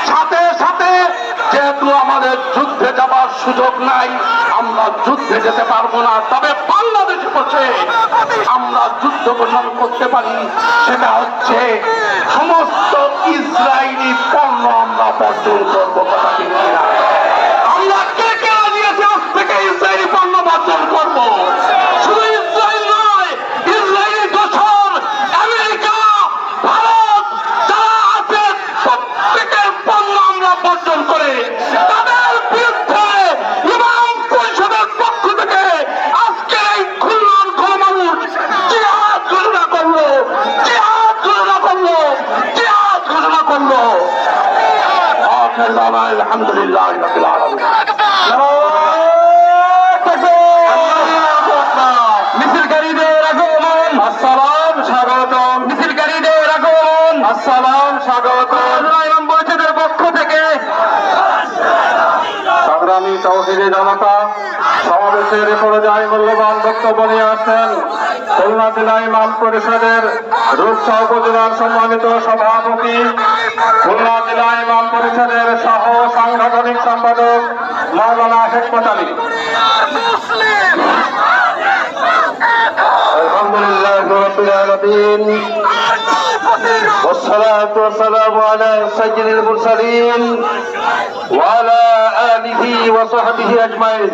সাথে সাথে যেহেতু আমাদের যুদ্ধে যাবার সুযোগ নাই, আমরা যুদ্ধে যেতে পারবো না, তবে বাংলাদেশে বসে আমরা যুদ্ধ ঘোষণা করতে পারি। সেটা হচ্ছে সমস্ত ইসরায়েলি পণ্য আমরা বর্জন করবো। কথা ঠিক কিনা? আমরা কে কে দিয়েছি আজ থেকে ইসরায়েলি পণ্য বর্জন করবো? শুধু ইসরায়েল নয়, ইসরায়েলি দোসর আমেরিকা, ভারত যারা আছে প্রত্যেকের পণ্য আমরা বর্জন করে তাদের বিরুদ্ধে ইমাম পরিষদের পক্ষ থেকে আজকে এই খুলনার গণমানুষ জিহাদ ঘোষণা করলো, জিহাদ ঘোষণা করলো, জিহাদ ঘোষণা করলো। আলহামদুলিল্লাহ রাব্বিল আলামিন। মিছিলকারীদের আগমন, আসসালাম, স্বাগতম। মিছিলকারীদের আগমন, আসসালাম, স্বাগতম। ইমাম পরিষদের পক্ষ থেকে সংগ্রামী তৌহিদি জনতা সমাবেশের পর্যায়ে মূল্যবান বক্তব্য নিয়ে আসছেন খুলনা জেলা ইমাম পরিষদের রূপসা উপজেলার সম্মানিত সভাপতি, খুলনা জেলা ইমাম পরিষদের সহ সাংগঠনিক সম্পাদক মাওলানা হিকমত আলী। আলহামদুলিল্লাহ রাব্বিল আলামিন, والصلاة والسلام على سيد المرسلين وعلى آله وصحبه أجمعين.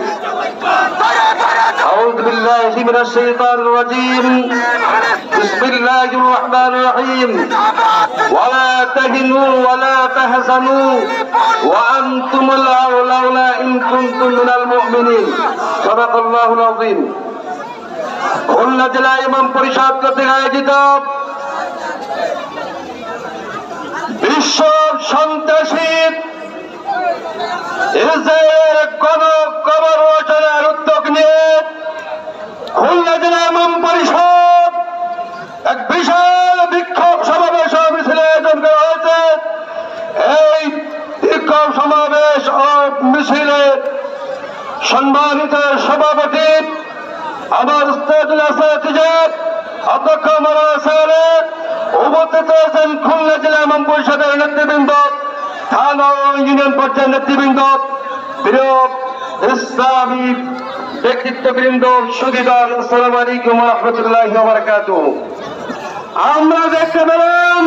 أعوذ بالله من الشيطان الرجيم. بسم الله الرحمن الرحيم. ولا تهنوا ولا تحزنوا وأنتم الأعلون إن كنتم من المؤمنين. صدق الله العظيم. খুলনা জেলা ইমাম পরিষদ কর্তৃক আয়োজিত বিশ্ব সন্ত্রাসী ইসরায়েলের গণকবর রচনার উদ্যোগ নিয়ে খুলনা জেলা ইমাম পরিষদ এক বিশাল বিক্ষোভ সমাবেশ ও মিছিলের আয়োজন করা হয়েছে। এই বিক্ষোভ সমাবেশ ও মিছিলে সম্মানিত সভাপতি আমার উস্তাদুল আসাতিজা অধ্যক্ষ মাওলানা সাহেব, উপস্থিত আছেন খুলনা জেলা ইমাম পরিষদের নেতৃবৃন্দ, থানা ও ইউনিয়ন পর্যায়ের নেতৃবৃন্দ, প্রিয় ইসলামী ব্যক্তিত্ববৃন্দ, সুধীগণ, আসসালামু আলাইকুম ওয়া রাহমাতুল্লাহি ওয়া বারাকাতুহু। আমরা দেখতে পেলাম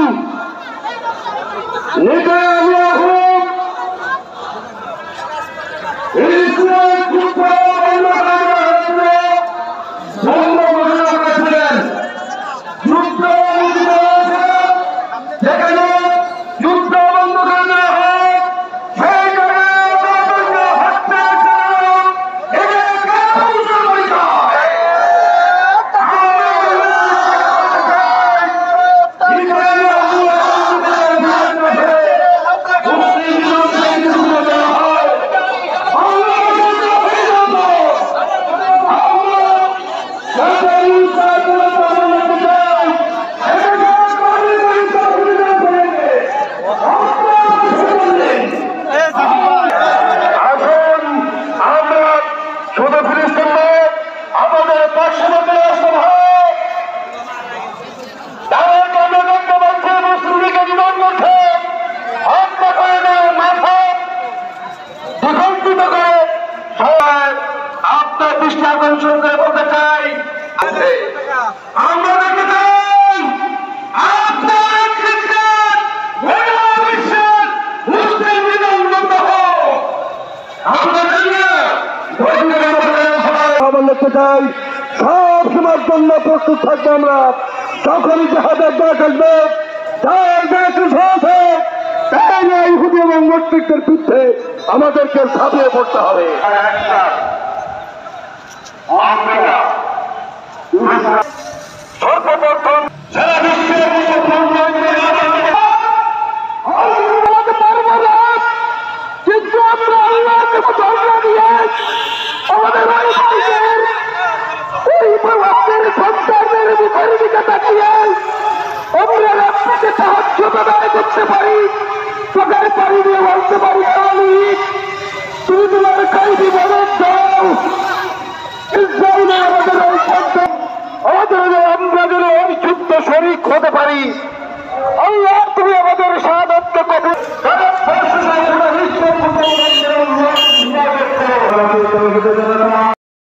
আপনার দৃষ্টি আকর্ষণ করে বলতে চাই, আমরা দেখতে চাই আপনার মুসলিম বিধান বন্ধ হোক। আমরা দেখতে চাই সব সময়ের জন্য প্রস্তুত থাকবো। আমরা যখনই জাহাজের ডাক আসবে, যার ডাক আছে তাই না ইহুদি এবং মুশরিকদের বিরুদ্ধে আমাদেরকে ঝাঁপিয়ে পড়তে হবে। সর্বপ্রথম সারা বিশ্বের কিন্তু আমরা আল্লাহকে ধর্ণা দিয়ে আমাদের ওই প্রভাবের সন্তানদের মুখের দিকে তাকিয়ে আমরা আপনাকে সাহায্য প্রদান করতে পারি। চোখের পানি দিয়ে বলতে পারি, তুমি তোমার কাইদি বদল দাও। ইসরায়েলে আমাদের ওই সন্তান আমাদের আমরা যেন ওই যুদ্ধ শরীক হতে পারি। আল্লাহ তুমি আমাদের সাহায্য করুন। জামাতে